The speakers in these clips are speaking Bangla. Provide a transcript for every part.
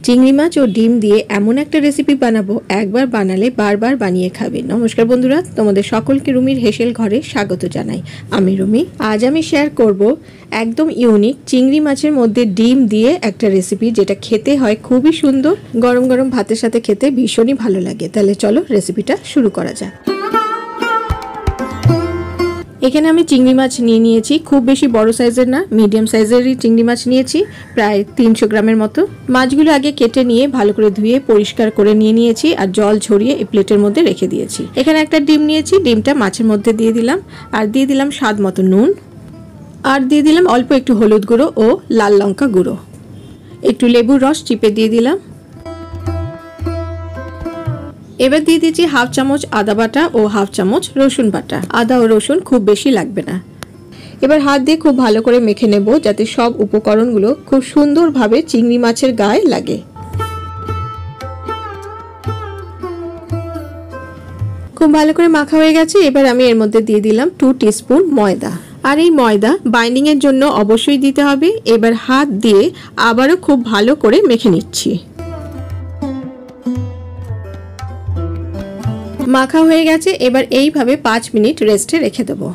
চিংড়ি মাছ ও ডিম দিয়ে এমন একটা রেসিপি বানাবো, একবার বানালে বারবার বানিয়ে খাবে। নমস্কার বন্ধুরা, তোমাদের সকলকে রুমির হেসেল ঘরে স্বাগত জানাই। আমি রুমি। আজ আমি শেয়ার করব একদম ইউনিক চিংড়ি মাছের মধ্যে ডিম দিয়ে একটা রেসিপি, যেটা খেতে হয় খুবই সুন্দর। গরম গরম ভাতের সাথে খেতে ভীষণই ভালো লাগে। তাহলে চলো রেসিপিটা শুরু করা যাক। এখানে আমি চিংড়ি মাছ নিয়েছি, খুব বেশি বড় সাইজের না, মিডিয়াম সাইজেরই চিংড়ি মাছ নিয়েছি, প্রায় 300 গ্রামের মতো। মাছগুলো আগে কেটে নিয়ে ভালো করে ধুয়ে পরিষ্কার করে নিয়েছি আর জল ঝরিয়ে এই প্লেটের মধ্যে রেখে দিয়েছি। এখানে একটা ডিম নিয়েছি, ডিমটা মাছের মধ্যে দিয়ে দিলাম আর দিয়ে দিলাম স্বাদ মতো নুন আর দিয়ে দিলাম অল্প একটু হলুদ গুঁড়ো ও লাল লঙ্কা গুঁড়ো। একটু লেবুর রস চিপে দিয়ে দিলাম। এবার দিয়ে দিচ্ছি হাফ চামচ আদা বাটা ও হাফ চামচ রসুন বাটা। আদা ও রসুন খুব বেশি লাগবে না। এবার হাত দিয়ে খুব ভালো করে মেখে নেব, যাতে সব উপকরণগুলো খুব সুন্দরভাবে চিংড়ি মাছের গায়ে লাগে। খুব ভালো করে মাখা হয়ে গেছে। এবার আমি এর মধ্যে দিয়ে দিলাম 2 টিস্পুন ময়দা। আর এই ময়দা বাইন্ডিং এর জন্য অবশ্যই দিতে হবে। এবার হাত দিয়ে আবারও খুব ভালো করে মেখে নিচ্ছি। মাখা হয়ে গেছে। এবার এইভাবে 5 মিনিট রেস্টে রেখে দেবো।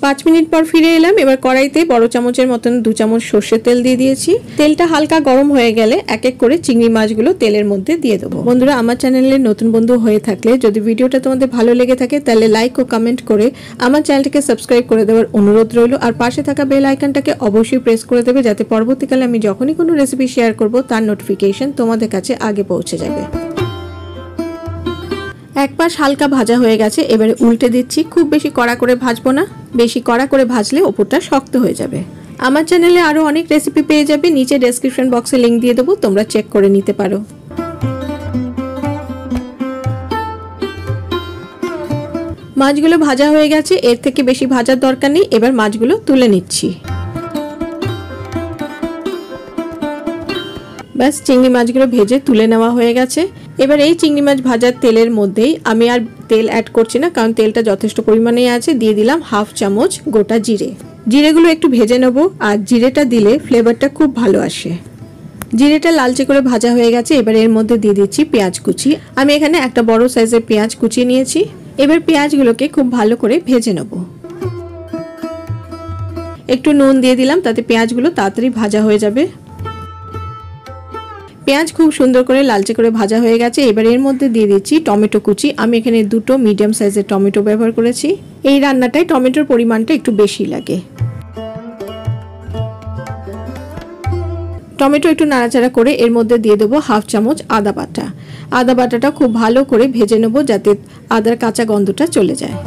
5 মিনিট পর ফিরে এলাম। এবার কড়াইতে বড় চামচের মতন 2 চামচ সর্ষের তেল দিয়ে দিয়েছি। তেলটা হালকা গরম হয়ে গেলে এক এক করে চিংড়ি মাছগুলো তেলের মধ্যে দিয়ে দেবো। বন্ধুরা, আমার চ্যানেলে নতুন বন্ধু হয়ে থাকলে যদি ভিডিওটা তোমাদের ভালো লেগে থাকে তাহলে লাইক ও কমেন্ট করে আমার চ্যানেলটাকে সাবস্ক্রাইব করে দেওয়ার অনুরোধ রইল। আর পাশে থাকা বেল আইকনটাকে অবশ্যই প্রেস করে দেবে, যাতে পরবর্তীকালে আমি যখনই কোনো রেসিপি শেয়ার করব তার নোটিফিকেশন তোমাদের কাছে আগে পৌঁছে যাবে। এক পাশ হালকা ভাজা হয়ে গেছে। এবারে উল্টে দিচ্ছি। খুব বেশি কড়া করে ভাজবো না, বেশি কড়া করে ভাজলে ওপরটা শক্ত হয়ে যাবে। আমার চ্যানেলে আরো অনেক রেসিপি পেয়ে যাবে, নিচে ডেসক্রিপশন বক্সে লিংক দিয়ে দেবো, তোমরা চেক করে নিতে পারো। মাছগুলো ভাজা হয়ে গেছে, এর থেকে বেশি ভাজার দরকার নেই। এবার মাছগুলো তুলে নিচ্ছি। ব্যাস, চিংড়ি মাছগুলো ভেজে তুলে নেওয়া হয়ে গেছে। এবার এই চিংড়ি মাছ ভাজার তেলের মধ্যেই আমি আর তেল অ্যাড করছি না, কারণ তেলটা যথেষ্ট পরিমাণে আছে। দিয়ে দিলাম হাফ চামচ গোটা জিরে। জিরেগুলো একটু ভেজে নেব, আর জিরেটা দিলে ফ্লেভারটা খুব ভালো আসে। জিরেটা লালচে করে ভাজা হয়ে গেছে। এবার এর মধ্যে দিয়ে দিচ্ছি পেঁয়াজ কুচি। আমি এখানে একটা বড় সাইজের পেঁয়াজ কুচিয়ে নিয়েছি। এবার পেঁয়াজগুলোকে খুব ভালো করে ভেজে নেব। একটু নুন দিয়ে দিলাম, তাতে পেঁয়াজগুলো তাড়াতাড়ি ভাজা হয়ে যাবে। পেঁয়াজ খুব সুন্দর করে লালচে করে ভাজা হয়ে গেছে। এবার এর মধ্যে দিয়ে দিচ্ছি টমেটো কুচি। আমি এখানে 2টো মিডিয়াম সাইজের টমেটো ব্যবহার করেছি। এই রান্নাটায় টমেটোর পরিমাণটা একটু বেশি লাগে। টমেটো একটু নাড়াচাড়া করে এর মধ্যে দিয়ে দেবো হাফ চামচ আদা বাটা। আদা বাটাটা খুব ভালো করে ভেজে নেব, যাতে আদার কাঁচা গন্ধটা চলে যায়।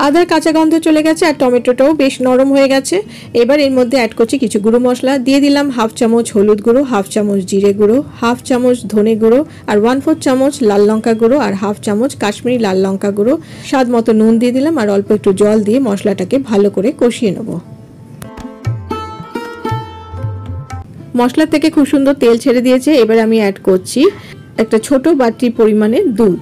আদার কাঁচা গন্ধ চলে গেছে আর টমেটোটাও বেশ নরম হয়ে গেছে। এবার এর মধ্যে অ্যাড করছি কিছু গুঁড়ো মশলা। দিয়ে দিলাম হাফ চামচ হলুদ গুঁড়ো, হাফ চামচ জিরে গুঁড়ো, হাফ চামচ ধনে গুঁড়ো আর 1/4 চামচ লাল লঙ্কা গুঁড়ো আর হাফ চামচ কাশ্মীরি লাল লঙ্কা গুঁড়ো। স্বাদ মতো নুন দিয়ে দিলাম আর অল্প একটু জল দিয়ে মশলাটাকে ভালো করে কষিয়ে নেব। মশলা থেকে খুব সুন্দর তেল ছেড়ে দিয়েছে। এবার আমি অ্যাড করছি একটা ছোট বাটির পরিমাণে দুধ।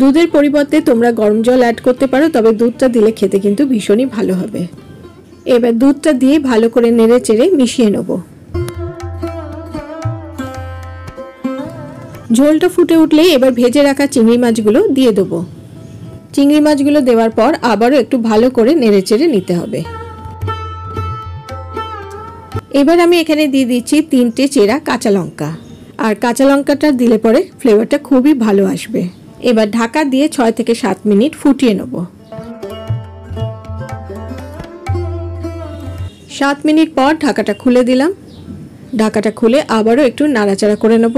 দুধের পরিবর্তে তোমরা গরম জল অ্যাড করতে পারো, তবে দুধটা দিলে খেতে কিন্তু ভীষণই ভালো হবে। এবার দুধটা দিয়ে ভালো করে নেড়ে চেড়ে মিশিয়ে নেব। ঝোলটা ফুটে উঠলে এবার ভেজে রাখা চিংড়ি মাছগুলো দিয়ে দেবো। চিংড়ি মাছগুলো দেওয়ার পর আবারও একটু ভালো করে নেড়ে চেড়ে নিতে হবে। এবার আমি এখানে দিয়ে দিচ্ছি 3টে চেরা কাঁচা লঙ্কা। আর কাঁচা লঙ্কাটা দিলে পরে ফ্লেভারটা খুবই ভালো আসবে। এবার ঢাকা দিয়ে 6 থেকে 7 মিনিট ফুটিয়ে নেব। 7 মিনিট পর ঢাকাটা খুলে দিলাম। ঢাকাটা খুলে আবারও একটু নাড়াচাড়া করে নেব।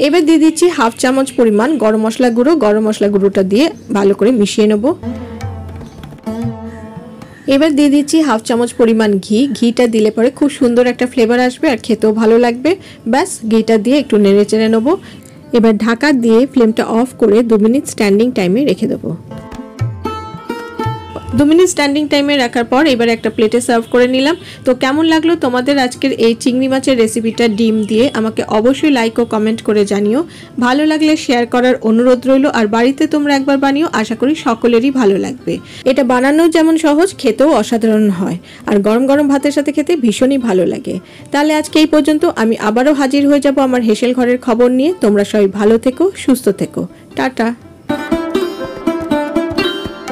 এবার দিয়ে দিচ্ছি হাফ চামচ পরিমাণ গরম মশলা গুঁড়ো। গরম মশলা গুঁড়োটা দিয়ে ভালো করে মিশিয়ে নেব। এবার দিয়ে দিচ্ছি হাফ চামচ পরিমাণ ঘি। ঘিটা দিলে পরে খুব সুন্দর একটা ফ্লেভার আসবে আর খেতেও ভালো লাগবে। ব্যাস, ঘিটা দিয়ে একটু নেড়ে চেড়ে নেব। এবার ঢাকা দিয়ে ফ্লেমটা অফ করে 2 মিনিট স্ট্যান্ডিং টাইমে রেখে দেবো। 2 মিনিট স্ট্যান্ডিং টাইমে রাখার পর এবার একটা প্লেটে সার্ভ করে নিলাম। তো কেমন লাগলো তোমাদের আজকের এই চিংড়ি মাছের রেসিপিটা ডিম দিয়ে আমাকে অবশ্যই লাইক ও কমেন্ট করে জানিও। ভালো লাগলে শেয়ার করার অনুরোধ রইল। আর বাড়িতে তোমরা একবার বানিও, আশা করি সকলেরই ভালো লাগবে। এটা বানানো যেমন সহজ, খেতেও অসাধারণ হয়। আর গরম গরম ভাতের সাথে খেতে ভীষণই ভালো লাগে। তাহলে আজকে এই পর্যন্ত। আমি আবারও হাজির হয়ে যাব আমার হেসেল ঘরের খবর নিয়ে। তোমরা সবাই ভালো থেকো, সুস্থ থেকো। টাটা।